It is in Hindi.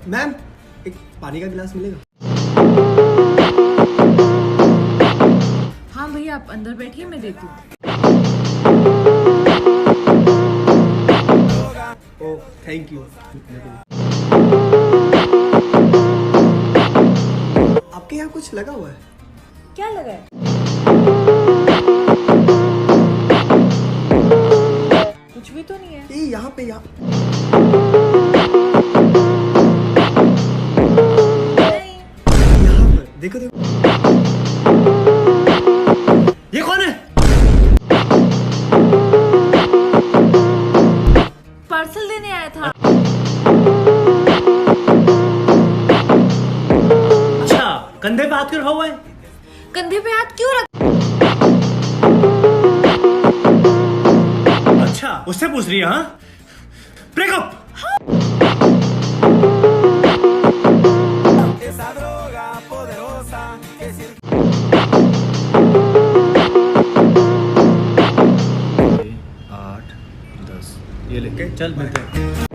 मैम एक पानी का गिलास मिलेगा? हाँ भैया आप अंदर बैठिए, मैं देती हूँ। Oh thank you. आपके यहाँ कुछ लगा हुआ है? क्या लगा है? कुछ भी तो नहीं है। ये यहाँ पे यहाँ पर देखो देखो। ये कौन है? पार्सल देने आया था। अच्छा कंधे पे हाथ क्यों रखा हुआ है? कंधे पे हाथ क्यों रख? अच्छा उससे पूछ रही है? हाँ ब्रेकअप। ये लेके चल मिलते हैं।